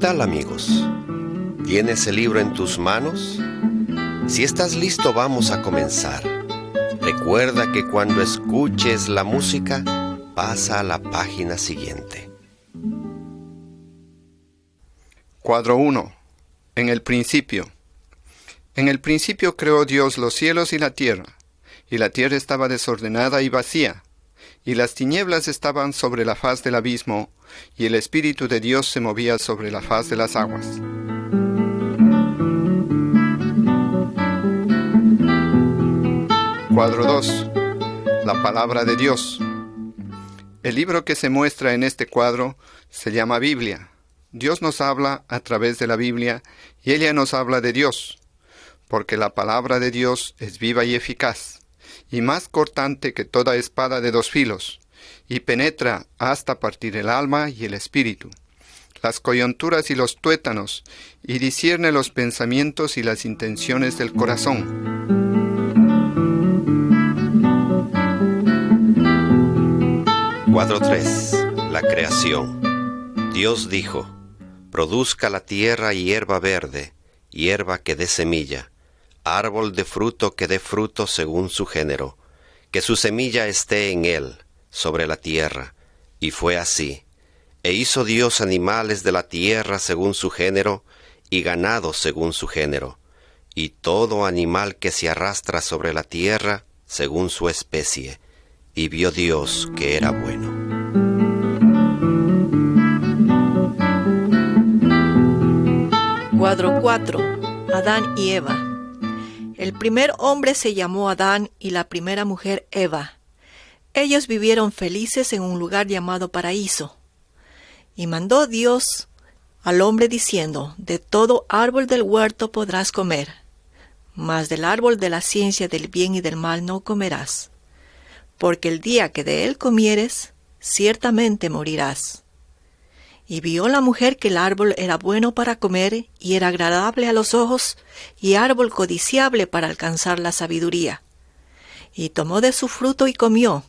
tal, amigos? ¿Tienes el libro en tus manos? Si estás listo, vamos a comenzar. Recuerda que cuando escuches la música, pasa a la página siguiente. Cuadro 1. En el principio. En el principio creó Dios los cielos y la tierra estaba desordenada y vacía, y las tinieblas estaban sobre la faz del abismo, y el Espíritu de Dios se movía sobre la faz de las aguas. Cuadro 2. La palabra de Dios. El libro que se muestra en este cuadro se llama Biblia. Dios nos habla a través de la Biblia y ella nos habla de Dios, porque la palabra de Dios es viva y eficaz, y más cortante que toda espada de dos filos, y penetra hasta partir el alma y el espíritu, las coyunturas y los tuétanos, y discierne los pensamientos y las intenciones del corazón. Cuadro 3. La creación. Dios dijo: produzca la tierra hierba verde, hierba que dé semilla, árbol de fruto que dé fruto según su género, que su semilla esté en él, sobre la tierra. Y fue así. E hizo Dios animales de la tierra según su género, y ganado según su género, y todo animal que se arrastra sobre la tierra según su especie. Y vio Dios que era bueno. Cuadro 4. Adán y Eva. El primer hombre se llamó Adán y la primera mujer Eva. Ellos vivieron felices en un lugar llamado paraíso. Y mandó Dios al hombre diciendo: de todo árbol del huerto podrás comer, mas del árbol de la ciencia del bien y del mal no comerás, porque el día que de él comieres, ciertamente morirás. Y vio la mujer que el árbol era bueno para comer, y era agradable a los ojos, y árbol codiciable para alcanzar la sabiduría. Y tomó de su fruto y comió,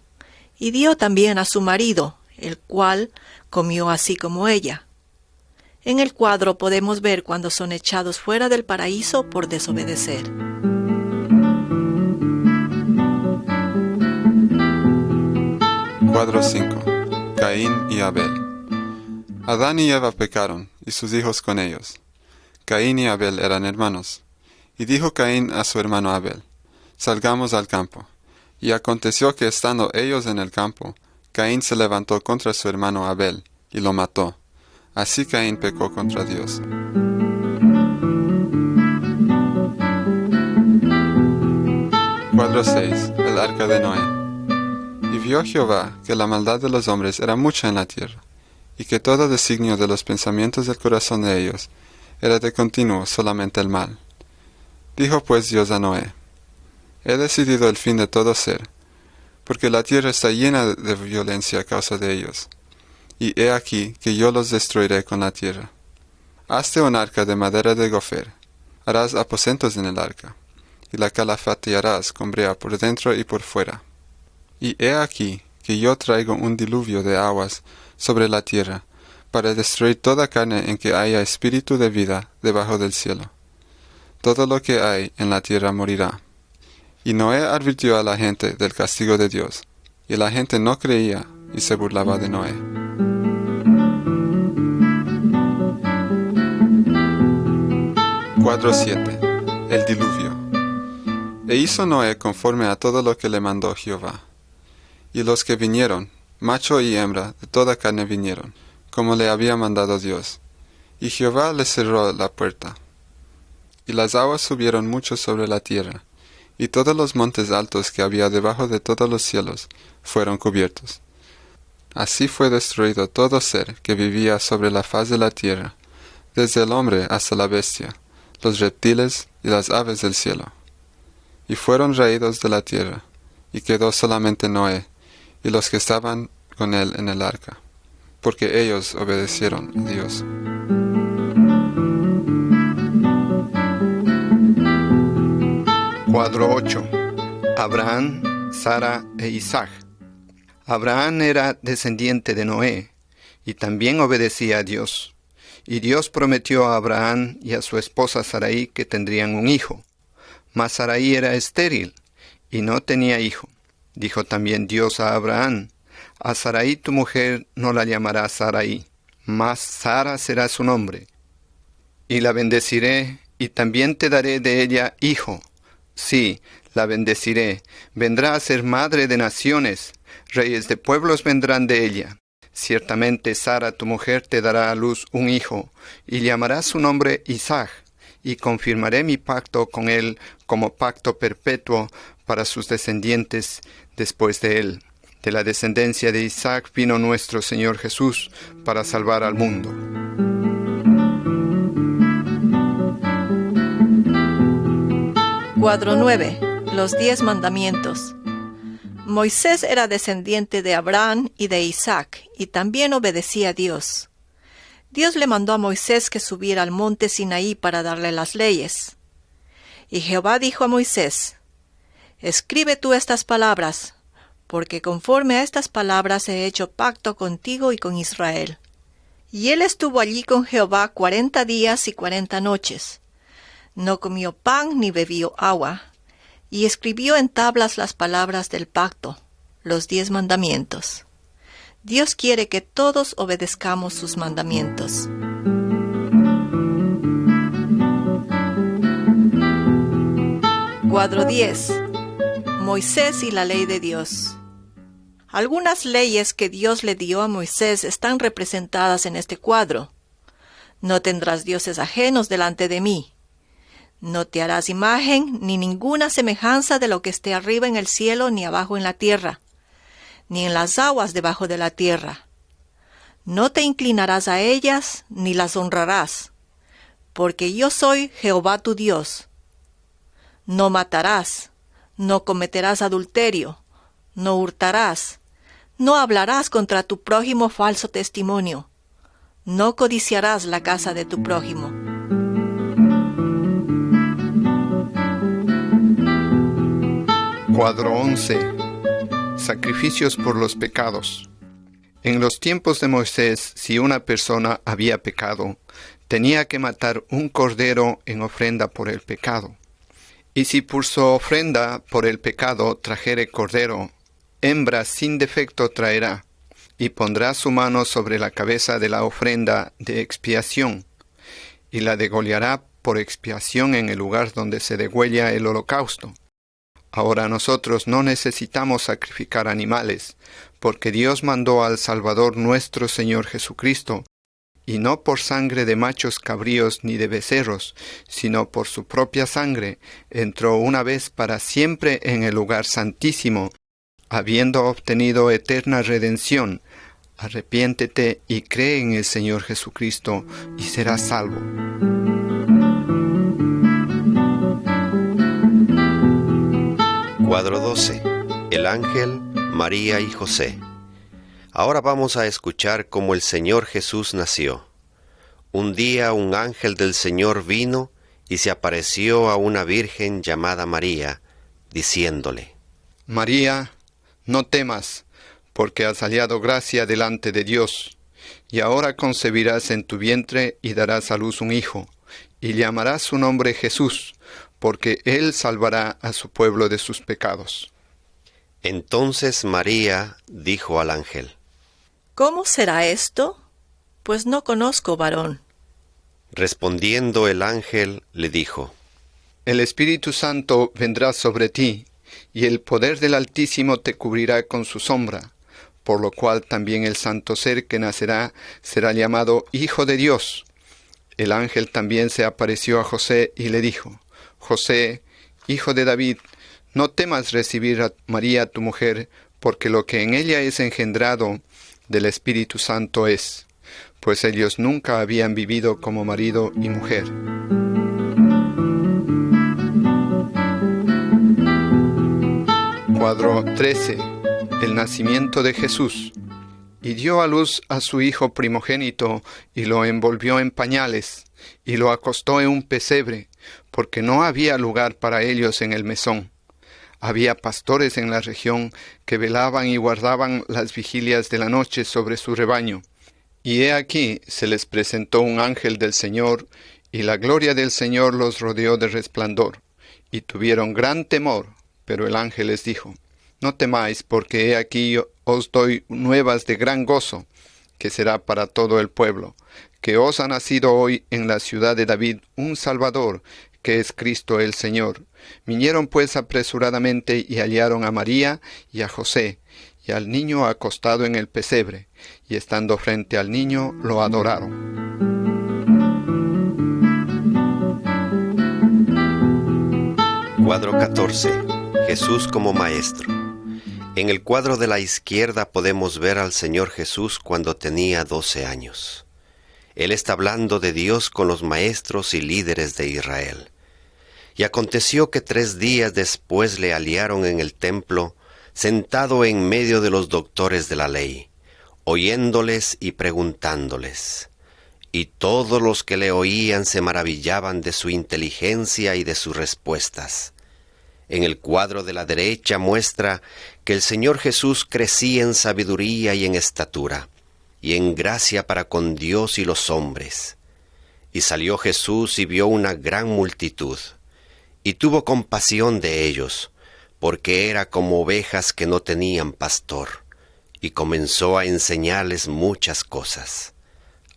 y dio también a su marido, el cual comió así como ella. En el cuadro podemos ver cuando son echados fuera del paraíso por desobedecer. Cuadro 5. Caín y Abel. Adán y Eva pecaron, y sus hijos con ellos. Caín y Abel eran hermanos. Y dijo Caín a su hermano Abel: salgamos al campo. Y aconteció que estando ellos en el campo, Caín se levantó contra su hermano Abel, y lo mató. Así Caín pecó contra Dios. Cuadro 6. El arca de Noé. Y vio Jehová que la maldad de los hombres era mucha en la tierra, y que todo designio de los pensamientos del corazón de ellos era de continuo solamente el mal. Dijo pues Dios a Noé: he decidido el fin de todo ser, porque la tierra está llena de violencia a causa de ellos, y he aquí que yo los destruiré con la tierra. Hazte un arca de madera de gofer, harás aposentos en el arca, y la calafatearás con brea por dentro y por fuera. Y he aquí que yo traigo un diluvio de aguas sobre la tierra, para destruir toda carne en que haya espíritu de vida debajo del cielo. Todo lo que hay en la tierra morirá. Y Noé advirtió a la gente del castigo de Dios, y la gente no creía y se burlaba de Noé. Cuadro 7. El diluvio. E hizo Noé conforme a todo lo que le mandó Jehová. Y los que vinieron, macho y hembra de toda carne vinieron, como le había mandado Dios. Y Jehová le cerró la puerta. Y las aguas subieron mucho sobre la tierra, y todos los montes altos que había debajo de todos los cielos fueron cubiertos. Así fue destruido todo ser que vivía sobre la faz de la tierra, desde el hombre hasta la bestia, los reptiles y las aves del cielo. Y fueron raídos de la tierra, y quedó solamente Noé, y los que estaban con él en el arca, porque ellos obedecieron a Dios. Cuadro 8. Abraham, Sara e Isaac. Abraham era descendiente de Noé, y también obedecía a Dios. Y Dios prometió a Abraham y a su esposa Sarai que tendrían un hijo. Mas Sarai era estéril y no tenía hijo. Dijo también Dios a Abraham: a Sarai tu mujer no la llamarás Sarai, mas Sara será su nombre. Y la bendeciré, y también te daré de ella hijo. Sí, la bendeciré. Vendrá a ser madre de naciones. Reyes de pueblos vendrán de ella. Ciertamente Sara tu mujer te dará a luz un hijo, y llamarás su nombre Isaac, y confirmaré mi pacto con él como pacto perpetuo para sus descendientes después de él. De la descendencia de Isaac vino nuestro Señor Jesús para salvar al mundo. Cuadro 9. Los 10 mandamientos. Moisés era descendiente de Abraham y de Isaac, y también obedecía a Dios. Dios le mandó a Moisés que subiera al monte Sinaí para darle las leyes. Y Jehová dijo a Moisés: escribe tú estas palabras, porque conforme a estas palabras he hecho pacto contigo y con Israel. Y él estuvo allí con Jehová 40 días y 40 noches. No comió pan ni bebió agua, y escribió en tablas las palabras del pacto, los 10 mandamientos. Dios quiere que todos obedezcamos sus mandamientos. Cuadro 10. Moisés y la ley de Dios. Algunas leyes que Dios le dio a Moisés están representadas en este cuadro. No tendrás dioses ajenos delante de mí. No te harás imagen ni ninguna semejanza de lo que esté arriba en el cielo, ni abajo en la tierra, ni en las aguas debajo de la tierra. No te inclinarás a ellas, ni las honrarás, porque yo soy Jehová tu Dios. No matarás, no cometerás adulterio, no hurtarás, no hablarás contra tu prójimo falso testimonio, no codiciarás la casa de tu prójimo. Cuadro 11. Sacrificios por los pecados. En los tiempos de Moisés, si una persona había pecado, tenía que matar un cordero en ofrenda por el pecado. Y si por su ofrenda por el pecado trajere cordero, hembra sin defecto traerá, y pondrá su mano sobre la cabeza de la ofrenda de expiación, y la degollará por expiación en el lugar donde se degüella el holocausto. Ahora nosotros no necesitamos sacrificar animales, porque Dios mandó al Salvador nuestro Señor Jesucristo, y no por sangre de machos cabríos ni de becerros, sino por su propia sangre, entró una vez para siempre en el lugar santísimo, habiendo obtenido eterna redención. Arrepiéntete y cree en el Señor Jesucristo, y serás salvo. Cuadro 12. El ángel, María y José. Ahora vamos a escuchar cómo el Señor Jesús nació. Un día un ángel del Señor vino y se apareció a una virgen llamada María, diciéndole: María, no temas, porque has hallado gracia delante de Dios, y ahora concebirás en tu vientre y darás a luz un hijo, y llamarás su nombre Jesús, porque él salvará a su pueblo de sus pecados. Entonces María dijo al ángel: ¿Cómo será esto? Pues no conozco varón. Respondiendo el ángel le dijo: El Espíritu Santo vendrá sobre ti, y el poder del Altísimo te cubrirá con su sombra, por lo cual también el santo ser que nacerá será llamado Hijo de Dios. El ángel también se apareció a José y le dijo: José, hijo de David, no temas recibir a María tu mujer, porque lo que en ella es engendrado del Espíritu Santo es, pues ellos nunca habían vivido como marido y mujer. Cuadro 13. El nacimiento de Jesús. Y dio a luz a su hijo primogénito, y lo envolvió en pañales, y lo acostó en un pesebre, porque no había lugar para ellos en el mesón. Había pastores en la región que velaban y guardaban las vigilias de la noche sobre su rebaño. Y he aquí se les presentó un ángel del Señor, y la gloria del Señor los rodeó de resplandor, y tuvieron gran temor. Pero el ángel les dijo: No temáis, porque he aquí os doy nuevas de gran gozo, que será para todo el pueblo, que os ha nacido hoy en la ciudad de David un Salvador, que es Cristo el Señor. Vinieron pues apresuradamente y hallaron a María y a José, y al niño acostado en el pesebre, y estando frente al niño lo adoraron. Cuadro 14. Jesús como Maestro. En el cuadro de la izquierda podemos ver al Señor Jesús cuando tenía 12 años. Él está hablando de Dios con los maestros y líderes de Israel. Y aconteció que 3 días después le hallaron en el templo, sentado en medio de los doctores de la ley, oyéndoles y preguntándoles. Y todos los que le oían se maravillaban de su inteligencia y de sus respuestas. En el cuadro de la derecha muestra que el Señor Jesús crecía en sabiduría y en estatura, y en gracia para con Dios y los hombres. Y salió Jesús y vio una gran multitud, y tuvo compasión de ellos, porque era como ovejas que no tenían pastor, y comenzó a enseñarles muchas cosas.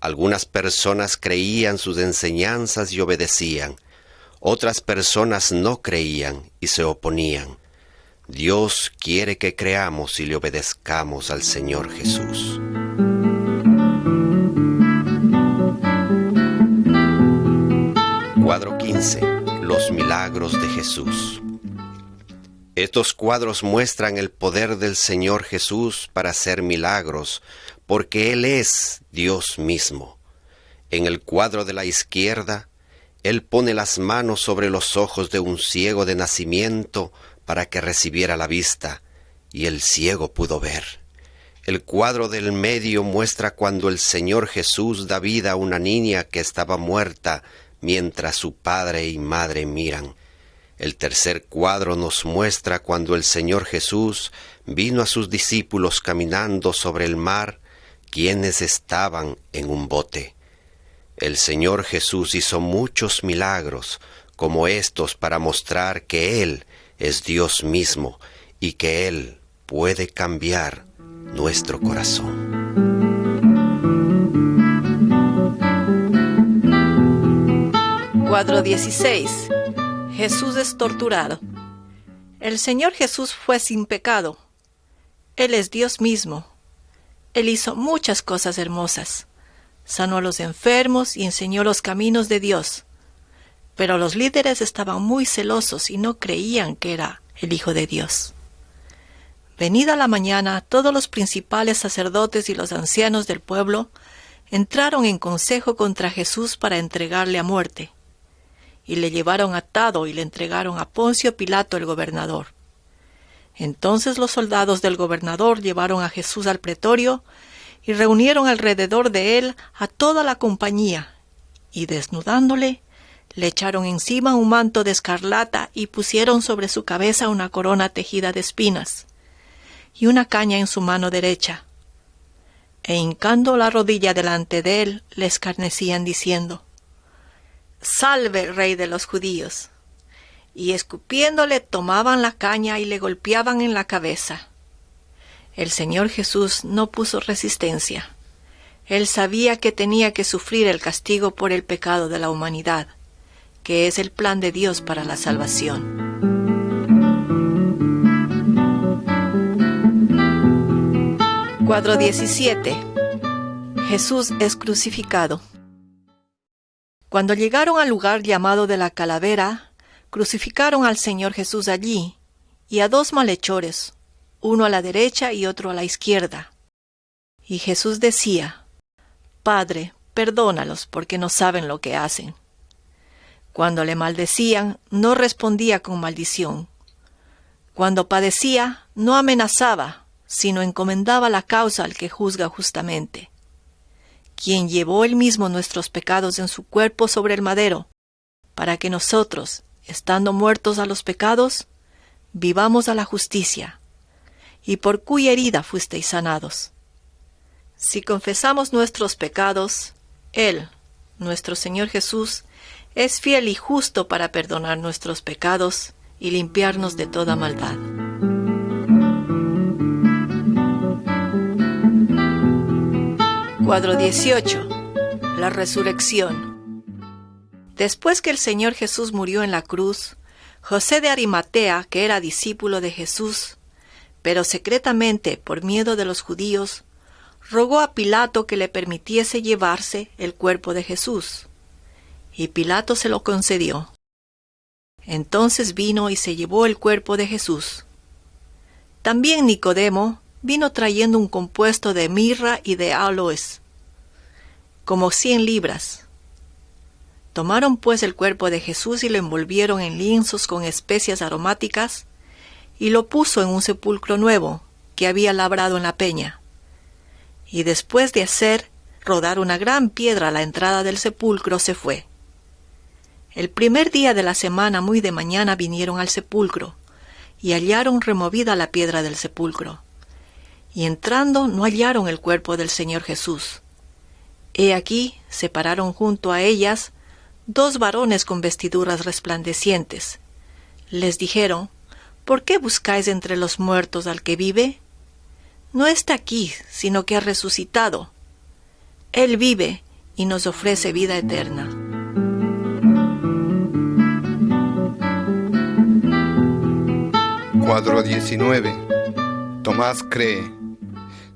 Algunas personas creían sus enseñanzas y obedecían. Otras personas no creían y se oponían. Dios quiere que creamos y le obedezcamos al Señor Jesús. Cuadro 15. Los milagros de Jesús. Estos cuadros muestran el poder del Señor Jesús para hacer milagros, porque Él es Dios mismo. En el cuadro de la izquierda, Él pone las manos sobre los ojos de un ciego de nacimiento para que recibiera la vista, y el ciego pudo ver. El cuadro del medio muestra cuando el Señor Jesús da vida a una niña que estaba muerta mientras su padre y madre miran. El tercer cuadro nos muestra cuando el Señor Jesús vino a sus discípulos caminando sobre el mar, quienes estaban en un bote. El Señor Jesús hizo muchos milagros como estos para mostrar que Él es Dios mismo y que Él puede cambiar nuestro corazón. Cuadro 16. Jesús es torturado. El Señor Jesús fue sin pecado. Él es Dios mismo. Él hizo muchas cosas hermosas. Sanó a los enfermos y enseñó los caminos de Dios. Pero los líderes estaban muy celosos y no creían que era el Hijo de Dios. Venida la mañana, todos los principales sacerdotes y los ancianos del pueblo entraron en consejo contra Jesús para entregarle a muerte. Y le llevaron atado y le entregaron a Poncio Pilato el gobernador. Entonces los soldados del gobernador llevaron a Jesús al pretorio y reunieron alrededor de él a toda la compañía, y desnudándole, le echaron encima un manto de escarlata y pusieron sobre su cabeza una corona tejida de espinas, y una caña en su mano derecha. E hincando la rodilla delante de él, le escarnecían diciendo: «Salve, Rey de los judíos». Y escupiéndole tomaban la caña y le golpeaban en la cabeza. El Señor Jesús no puso resistencia. Él sabía que tenía que sufrir el castigo por el pecado de la humanidad, que es el plan de Dios para la salvación. Cuadro 17. Jesús es crucificado. Cuando llegaron al lugar llamado de la Calavera, crucificaron al Señor Jesús allí, y a 2 malhechores, uno a la derecha y otro a la izquierda. Y Jesús decía: «Padre, perdónalos, porque no saben lo que hacen». Cuando le maldecían, no respondía con maldición. Cuando padecía, no amenazaba, sino encomendaba la causa al que juzga justamente, quien llevó él mismo nuestros pecados en su cuerpo sobre el madero, para que nosotros, estando muertos a los pecados, vivamos a la justicia, y por cuya herida fuisteis sanados. Si confesamos nuestros pecados, Él, nuestro Señor Jesús, es fiel y justo para perdonar nuestros pecados y limpiarnos de toda maldad. Cuadro 18. La resurrección. Después que el Señor Jesús murió en la cruz, José de Arimatea, que era discípulo de Jesús, pero secretamente por miedo de los judíos, rogó a Pilato que le permitiese llevarse el cuerpo de Jesús, y Pilato se lo concedió. Entonces vino y se llevó el cuerpo de Jesús. También Nicodemo vino trayendo un compuesto de mirra y de áloes, como 100 libras. Tomaron pues el cuerpo de Jesús y lo envolvieron en lienzos con especias aromáticas, y lo puso en un sepulcro nuevo que había labrado en la peña. Y después de hacer rodar una gran piedra a la entrada del sepulcro, se fue. El primer día de la semana, muy de mañana, vinieron al sepulcro, y hallaron removida la piedra del sepulcro. Y entrando no hallaron el cuerpo del Señor Jesús. He aquí, se pararon junto a ellas 2 varones con vestiduras resplandecientes. Les dijeron: ¿Por qué buscáis entre los muertos al que vive? No está aquí, sino que ha resucitado. Él vive y nos ofrece vida eterna. Cuadro 19. Tomás cree.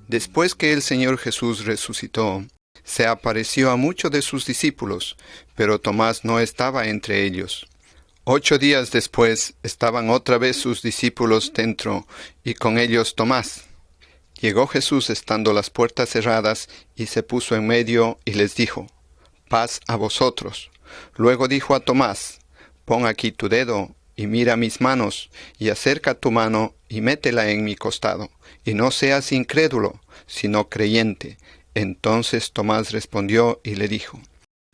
Después que el Señor Jesús resucitó, se apareció a muchos de sus discípulos, pero Tomás no estaba entre ellos. 8 días después estaban otra vez sus discípulos dentro, y con ellos Tomás. Llegó Jesús estando las puertas cerradas, y se puso en medio y les dijo: «Paz a vosotros». Luego dijo a Tomás: «Pon aquí tu dedo, y mira mis manos, y acerca tu mano, y métela en mi costado, y no seas incrédulo, sino creyente». Entonces Tomás respondió y le dijo: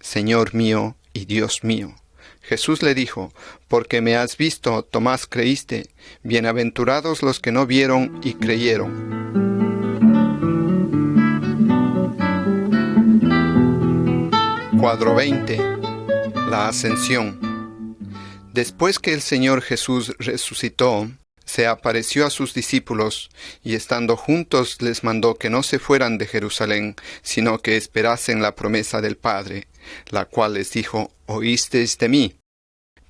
«Señor mío y Dios mío». Jesús le dijo: «Porque me has visto, Tomás, creíste. Bienaventurados los que no vieron y creyeron». Cuadro 20. La ascensión. Después que el Señor Jesús resucitó, se apareció a sus discípulos, y estando juntos les mandó que no se fueran de Jerusalén, sino que esperasen la promesa del Padre, la cual les dijo: «Oísteis de mí,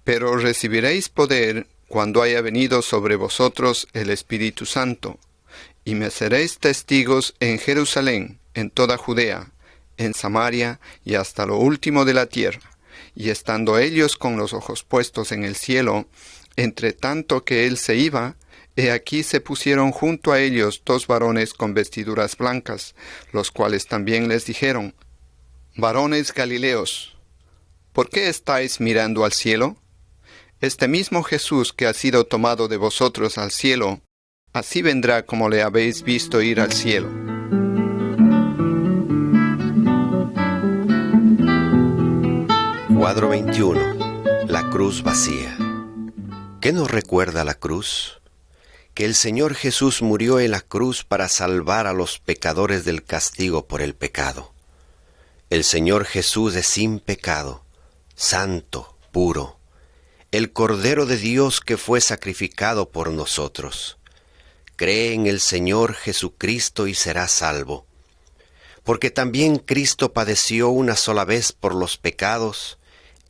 pero recibiréis poder cuando haya venido sobre vosotros el Espíritu Santo, y me seréis testigos en Jerusalén, en toda Judea, en Samaria y hasta lo último de la tierra». Y estando ellos con los ojos puestos en el cielo, entre tanto que él se iba, he aquí se pusieron junto a ellos 2 varones con vestiduras blancas, los cuales también les dijeron: «Varones Galileos, ¿por qué estáis mirando al cielo? Este mismo Jesús que ha sido tomado de vosotros al cielo, así vendrá como le habéis visto ir al cielo». Cuadro 21. La cruz vacía. ¿Qué nos recuerda la cruz? Que el Señor Jesús murió en la cruz para salvar a los pecadores del castigo por el pecado. El Señor Jesús es sin pecado, santo, puro, el Cordero de Dios que fue sacrificado por nosotros. Cree en el Señor Jesucristo y serás salvo. Porque también Cristo padeció una sola vez por los pecados,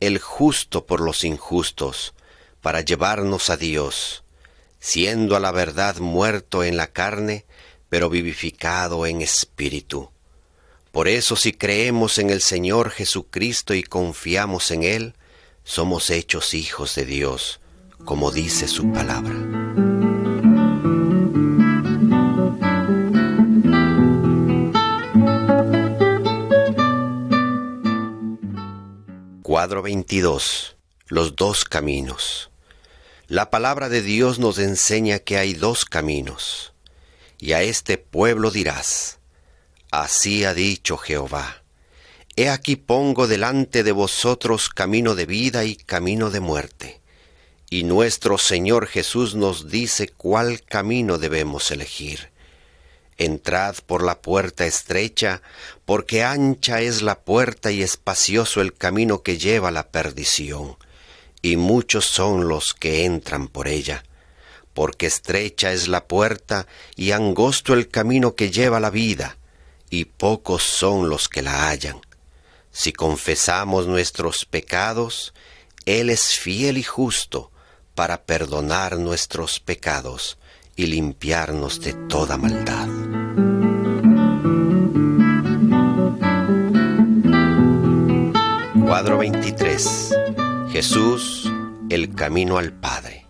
el justo por los injustos, para llevarnos a Dios, siendo a la verdad muerto en la carne, pero vivificado en espíritu. Por eso, si creemos en el Señor Jesucristo y confiamos en Él, somos hechos hijos de Dios, como dice su palabra. Cuadro 22. Los 2 caminos. La palabra de Dios nos enseña que hay 2 caminos. Y a este pueblo dirás: así ha dicho Jehová: he aquí pongo delante de vosotros camino de vida y camino de muerte. Y nuestro Señor Jesús nos dice cuál camino debemos elegir. Entrad por la puerta estrecha, porque ancha es la puerta y espacioso el camino que lleva a la perdición, y muchos son los que entran por ella. Porque estrecha es la puerta y angosto el camino que lleva a la vida, y pocos son los que la hallan. Si confesamos nuestros pecados, Él es fiel y justo para perdonar nuestros pecados y limpiarnos de toda maldad. Cuadro 23. Jesús, el camino al Padre.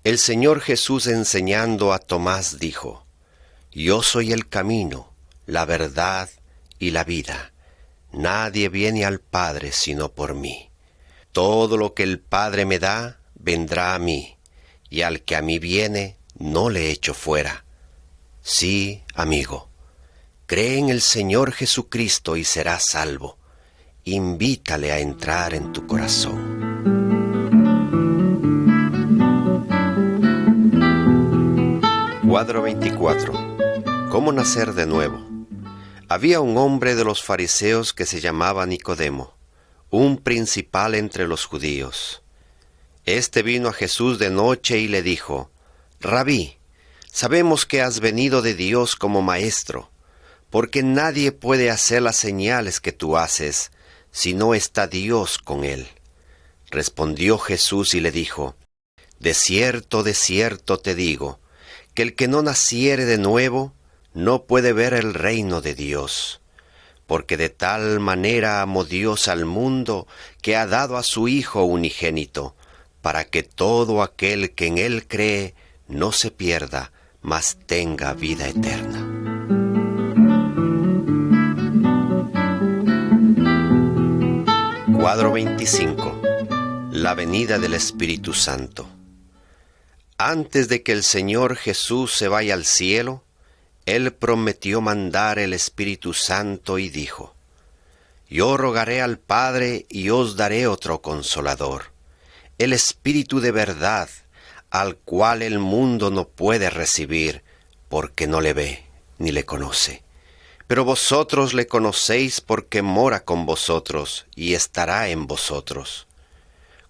El Señor Jesús, enseñando a Tomás, dijo: Yo soy el camino, la verdad y la vida. Nadie viene al Padre sino por mí. Todo lo que el Padre me da, vendrá a mí, y al que a mí viene, no le echo fuera. Sí, amigo, cree en el Señor Jesucristo y serás salvo. Invítale a entrar en tu corazón. Cuadro 24. ¿Cómo nacer de nuevo? Había un hombre de los fariseos que se llamaba Nicodemo, un principal entre los judíos. Este vino a Jesús de noche y le dijo: Rabí, sabemos que has venido de Dios como maestro, porque nadie puede hacer las señales que tú haces si no está Dios con él. Respondió Jesús y le dijo: de cierto te digo, que el que no naciere de nuevo no puede ver el reino de Dios. Porque de tal manera amó Dios al mundo, que ha dado a su Hijo unigénito, para que todo aquel que en él cree no se pierda, mas tenga vida eterna. Cuadro 25. La venida del Espíritu Santo. Antes de que el Señor Jesús se vaya al cielo, Él prometió mandar el Espíritu Santo y dijo: Yo rogaré al Padre y os daré otro Consolador, el Espíritu de verdad, al cual el mundo no puede recibir, porque no le ve ni le conoce. Pero vosotros le conocéis porque mora con vosotros y estará en vosotros.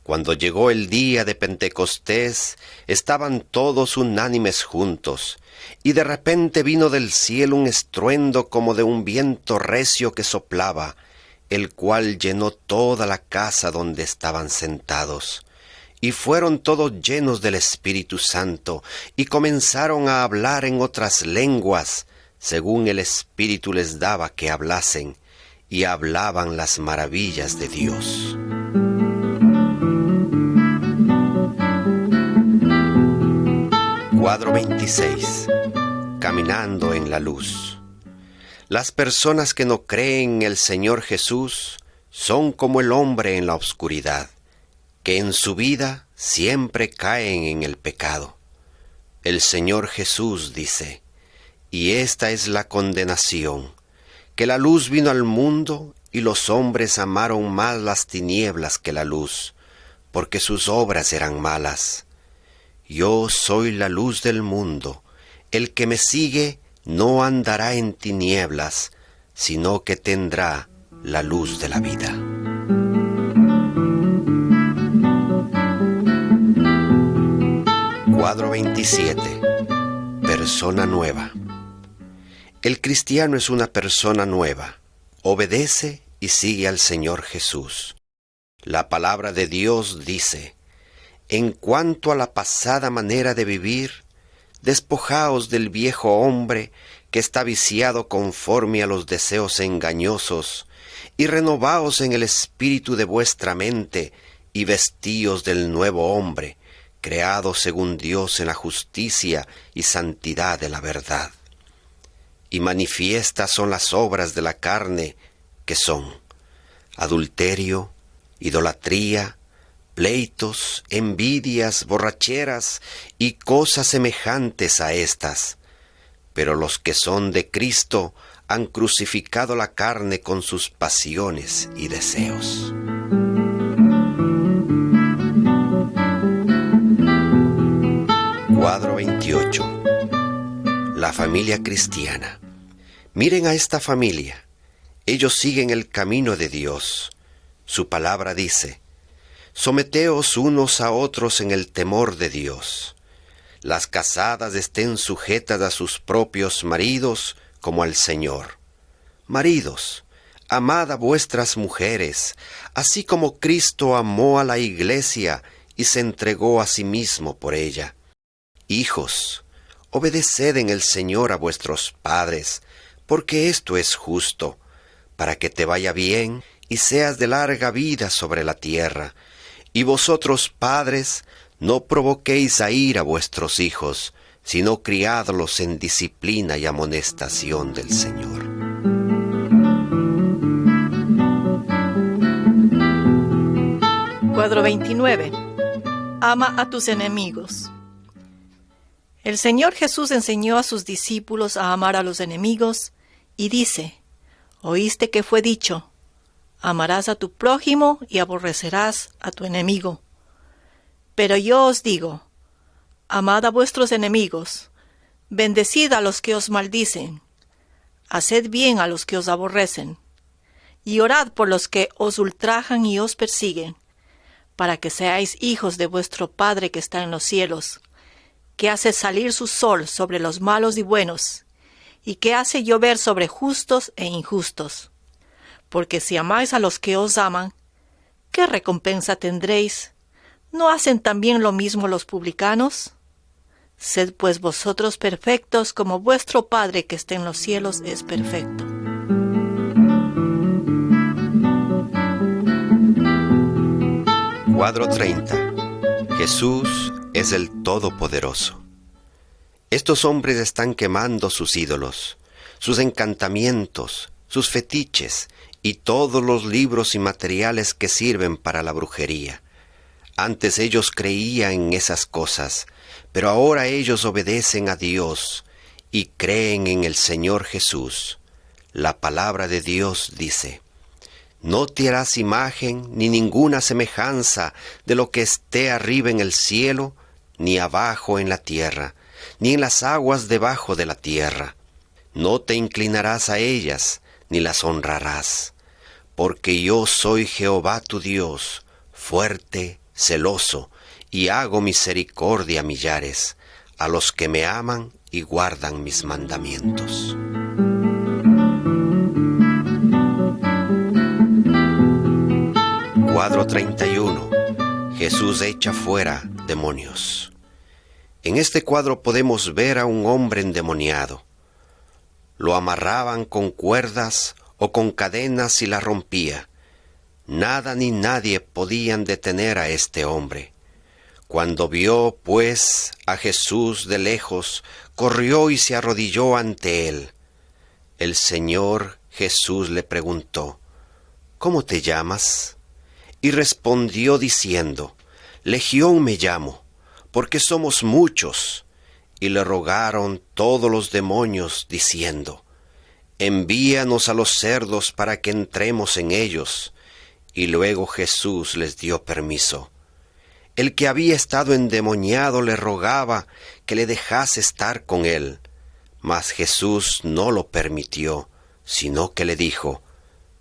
Cuando llegó el día de Pentecostés, estaban todos unánimes juntos, y de repente vino del cielo un estruendo como de un viento recio que soplaba, el cual llenó toda la casa donde estaban sentados. Y fueron todos llenos del Espíritu Santo, y comenzaron a hablar en otras lenguas, según el Espíritu les daba que hablasen, y hablaban las maravillas de Dios. Cuadro 26. Caminando en la luz. Las personas que no creen en el Señor Jesús son como el hombre en la oscuridad, que en su vida siempre caen en el pecado. El Señor Jesús dice: y esta es la condenación, que la luz vino al mundo y los hombres amaron más las tinieblas que la luz, porque sus obras eran malas. Yo soy la luz del mundo. El que me sigue no andará en tinieblas, sino que tendrá la luz de la vida. Cuadro 27. Persona nueva. El cristiano es una persona nueva. Obedece y sigue al Señor Jesús. La palabra de Dios dice: en cuanto a la pasada manera de vivir, despojaos del viejo hombre que está viciado conforme a los deseos engañosos, y renovaos en el espíritu de vuestra mente, y vestíos del nuevo hombre, creado según Dios en la justicia y santidad de la verdad. Y manifiestas son las obras de la carne, que son adulterio, idolatría, pleitos, envidias, borracheras y cosas semejantes a estas. Pero los que son de Cristo han crucificado la carne con sus pasiones y deseos. Cuadro 28. la familia cristiana. Miren a esta familia. Ellos siguen el camino de Dios. Su palabra dice: someteos unos a otros en el temor de Dios. Las casadas estén sujetas a sus propios maridos como al Señor. Maridos, amad a vuestras mujeres, así como Cristo amó a la iglesia y se entregó a sí mismo por ella. Hijos, obedeced en el Señor a vuestros padres, porque esto es justo, para que te vaya bien y seas de larga vida sobre la tierra. Y vosotros, padres, no provoquéis a ira a vuestros hijos, sino criadlos en disciplina y amonestación del Señor. Cuadro 29. Ama a tus enemigos. El Señor Jesús enseñó a sus discípulos a amar a los enemigos y dice: oíste que fue dicho: amarás a tu prójimo y aborrecerás a tu enemigo. Pero yo os digo: amad a vuestros enemigos, bendecid a los que os maldicen, haced bien a los que os aborrecen, y orad por los que os ultrajan y os persiguen, para que seáis hijos de vuestro Padre que está en los cielos, que hace salir su sol sobre los malos y buenos, y que hace llover sobre justos e injustos. Porque si amáis a los que os aman, ¿qué recompensa tendréis? ¿No hacen también lo mismo los publicanos? Sed pues vosotros perfectos como vuestro Padre que está en los cielos es perfecto. Cuadro 30. Jesús es el Todopoderoso. Estos hombres están quemando sus ídolos, sus encantamientos, sus fetiches y todos los libros y materiales que sirven para la brujería. Antes ellos creían en esas cosas, pero ahora ellos obedecen a Dios y creen en el Señor Jesús. La palabra de Dios dice: no te harás imagen ni ninguna semejanza de lo que esté arriba en el cielo, ni abajo en la tierra, ni en las aguas debajo de la tierra. No te inclinarás a ellas, ni las honrarás, porque yo soy Jehová tu Dios, fuerte, celoso, y hago misericordia a millares, a los que me aman y guardan mis mandamientos. Cuadro 31. Jesús echa fuera demonios. En este cuadro podemos ver a un hombre endemoniado. Lo amarraban con cuerdas o con cadenas y la rompía. Nada ni nadie podían detener a este hombre. Cuando vio, pues, a Jesús de lejos, corrió y se arrodilló ante él. El Señor Jesús le preguntó: ¿cómo te llamas? Y respondió diciendo: Legión me llamo, porque somos muchos. Y le rogaron todos los demonios, diciendo: envíanos a los cerdos para que entremos en ellos. Y luego Jesús les dio permiso. El que había estado endemoniado le rogaba que le dejase estar con él. Mas Jesús no lo permitió, sino que le dijo: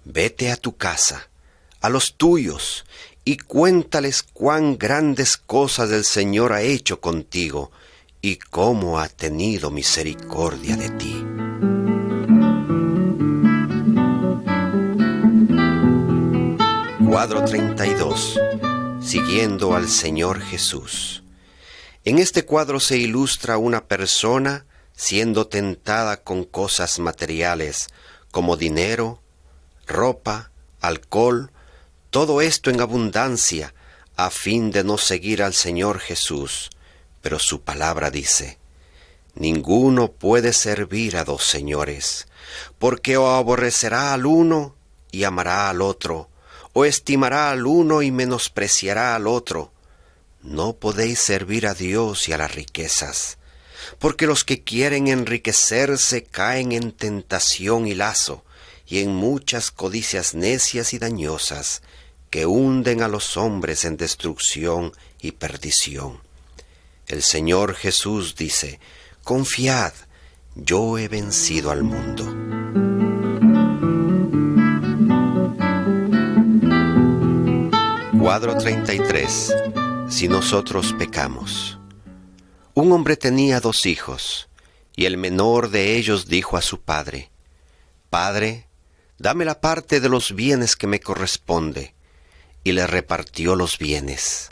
vete a tu casa, a los tuyos, y cuéntales cuán grandes cosas el Señor ha hecho contigo, y cómo ha tenido misericordia de ti. Cuadro 32. Siguiendo al Señor Jesús. En este cuadro se ilustra una persona siendo tentada con cosas materiales, como dinero, ropa, alcohol, todo esto en abundancia, a fin de no seguir al Señor Jesús. Pero su palabra dice: ninguno puede servir a dos señores, porque o aborrecerá al uno y amará al otro, o estimará al uno y menospreciará al otro. No podéis servir a Dios y a las riquezas, porque los que quieren enriquecerse caen en tentación y lazo, y en muchas codicias necias y dañosas, que hunden a los hombres en destrucción y perdición. El Señor Jesús dice: confiad, yo he vencido al mundo. Cuadro 33. Si nosotros pecamos. Un hombre tenía 2 hijos, y el menor de ellos dijo a su padre: Padre, dame la parte de los bienes que me corresponde. Y le repartió los bienes.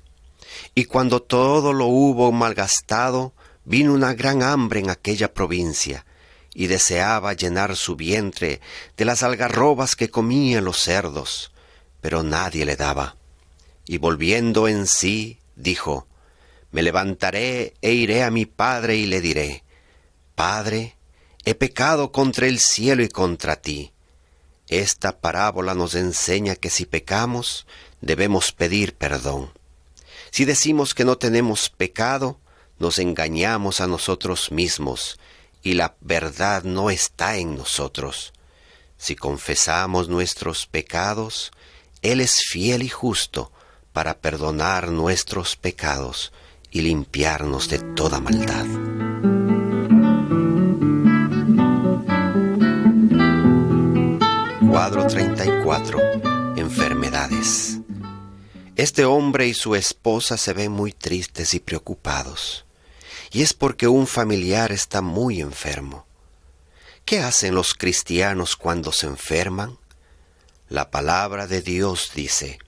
Y cuando todo lo hubo malgastado, vino una gran hambre en aquella provincia, y deseaba llenar su vientre de las algarrobas que comían los cerdos, pero nadie le daba. Y volviendo en sí, dijo: Me levantaré e iré a mi padre y le diré: Padre, he pecado contra el cielo y contra ti. Esta parábola nos enseña que si pecamos, debemos pedir perdón. Si decimos que no tenemos pecado, nos engañamos a nosotros mismos, y la verdad no está en nosotros. Si confesamos nuestros pecados, Él es fiel y justo para perdonar nuestros pecados y limpiarnos de toda maldad. Cuadro 34. Enfermedades. Este hombre y su esposa se ven muy tristes y preocupados, y es porque un familiar está muy enfermo. ¿Qué hacen los cristianos cuando se enferman? La palabra de Dios dice: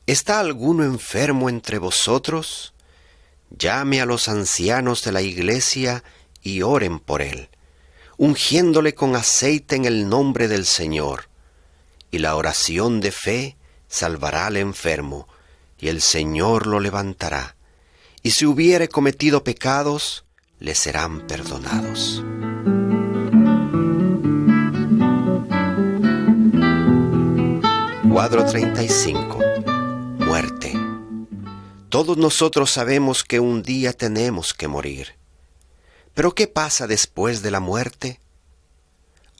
¿Está alguno enfermo entre vosotros? Llame a los ancianos de la iglesia y oren por él, ungiéndole con aceite en el nombre del Señor. Y la oración de fe salvará al enfermo, y el Señor lo levantará. Y si hubiere cometido pecados, le serán perdonados. Cuadro 35. Muerte. Todos nosotros sabemos que un día tenemos que morir. ¿Pero qué pasa después de la muerte?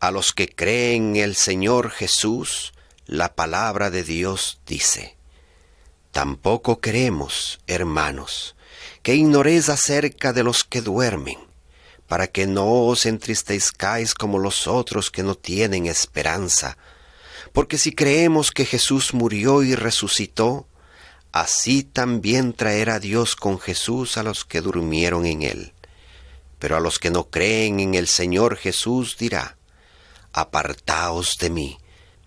A los que creen en el Señor Jesús, la palabra de Dios dice: Tampoco queremos, hermanos, que ignoréis acerca de los que duermen, para que no os entristezcáis como los otros que no tienen esperanza. Porque si creemos que Jesús murió y resucitó, así también traerá Dios con Jesús a los que durmieron en él. Pero a los que no creen en el Señor Jesús dirá: Apartaos de mí,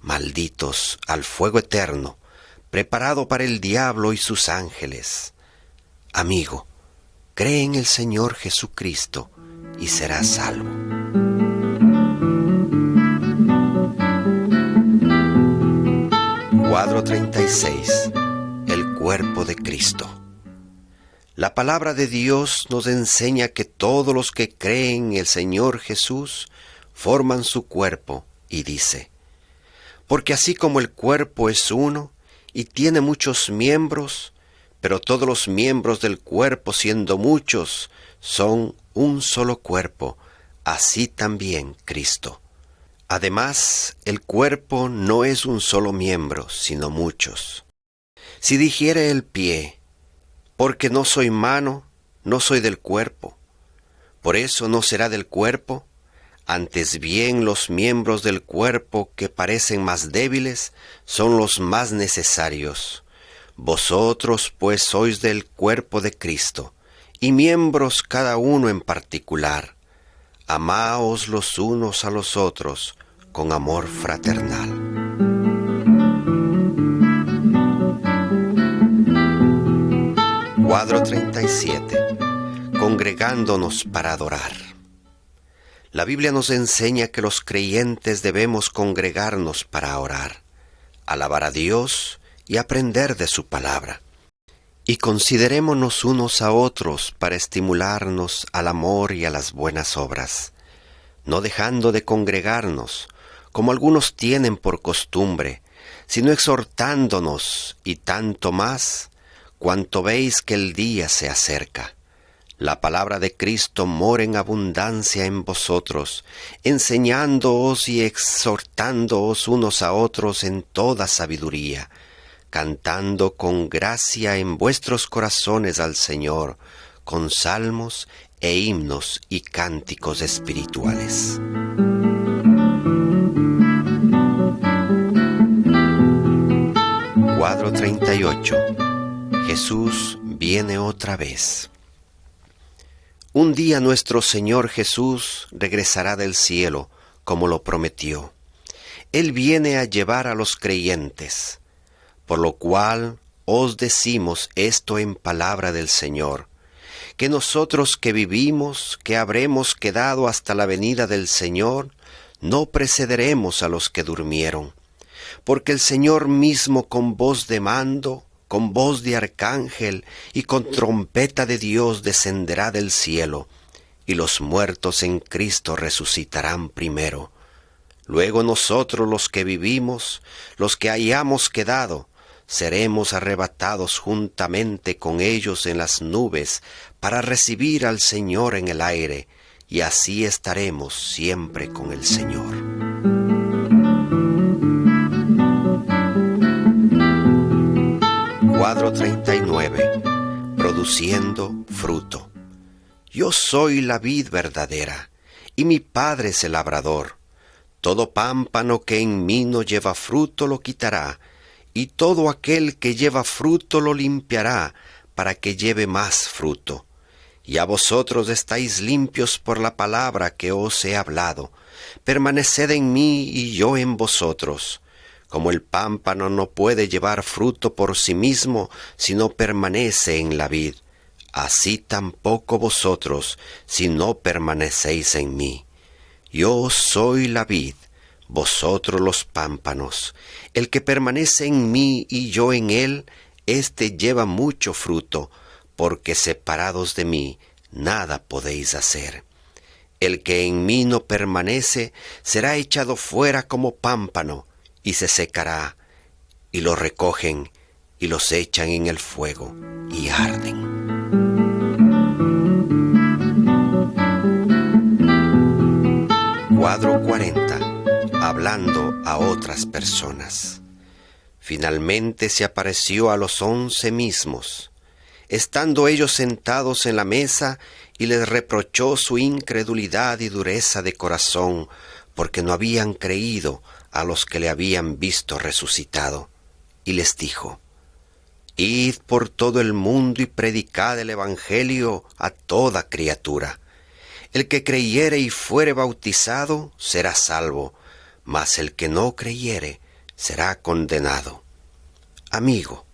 malditos, al fuego eterno, preparado para el diablo y sus ángeles. Amigo, cree en el Señor Jesucristo y serás salvo. Cuadro 36. El cuerpo de Cristo. La palabra de Dios nos enseña que todos los que creen en el Señor Jesús forman su cuerpo, y dice: Porque así como el cuerpo es uno y tiene muchos miembros, pero todos los miembros del cuerpo, siendo muchos, son un solo cuerpo, así también Cristo. Además, el cuerpo no es un solo miembro, sino muchos. Si dijere el pie: Porque no soy mano, no soy del cuerpo, por eso no será del cuerpo. Antes bien, los miembros del cuerpo que parecen más débiles son los más necesarios. Vosotros pues sois del cuerpo de Cristo, y miembros cada uno en particular. Amaos los unos a los otros con amor fraternal. Cuadro 37. Congregándonos para adorar. La Biblia nos enseña que los creyentes debemos congregarnos para orar, alabar a Dios y aprender de su palabra. Y considerémonos unos a otros para estimularnos al amor y a las buenas obras, no dejando de congregarnos, como algunos tienen por costumbre, sino exhortándonos, y tanto más, cuanto veis que el día se acerca. La palabra de Cristo mora en abundancia en vosotros, enseñándoos y exhortándoos unos a otros en toda sabiduría, cantando con gracia en vuestros corazones al Señor, con salmos e himnos y cánticos espirituales. Cuadro 38. Jesús viene otra vez. Un día nuestro Señor Jesús regresará del cielo, como lo prometió. Él viene a llevar a los creyentes, por lo cual os decimos esto en palabra del Señor, que nosotros que vivimos, que habremos quedado hasta la venida del Señor, no precederemos a los que durmieron, porque el Señor mismo con voz de mando, con voz de arcángel y con trompeta de Dios descenderá del cielo, y los muertos en Cristo resucitarán primero. Luego nosotros los que vivimos, los que hayamos quedado, seremos arrebatados juntamente con ellos en las nubes para recibir al Señor en el aire, y así estaremos siempre con el Señor. Cuadro 39. Produciendo fruto. Yo soy la vid verdadera, y mi Padre es el labrador. Todo pámpano que en mí no lleva fruto lo quitará, y todo aquel que lleva fruto lo limpiará, para que lleve más fruto. Ya vosotros estáis limpios por la palabra que os he hablado. Permaneced en mí y yo en vosotros. Como el pámpano no puede llevar fruto por sí mismo si no permanece en la vid, así tampoco vosotros si no permanecéis en mí. Yo soy la vid, vosotros los pámpanos. El que permanece en mí y yo en él, éste lleva mucho fruto, porque separados de mí nada podéis hacer. El que en mí no permanece será echado fuera como pámpano, y se secará, y lo recogen, y los echan en el fuego, y arden. Cuadro 40. Hablando a otras personas. Finalmente se apareció a los 11 mismos, estando ellos sentados en la mesa, y les reprochó su incredulidad y dureza de corazón, porque no habían creído a los que le habían visto resucitado. Y les dijo: Id por todo el mundo y predicad el Evangelio a toda criatura. El que creyere y fuere bautizado será salvo, mas el que no creyere será condenado. Amigo,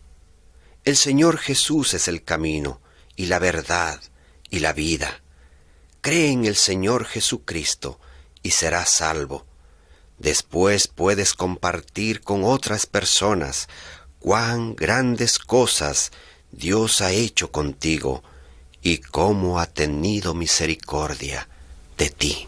el Señor Jesús es el camino y la verdad y la vida. Cree en el Señor Jesucristo y serás salvo. Después puedes compartir con otras personas cuán grandes cosas Dios ha hecho contigo y cómo ha tenido misericordia de ti.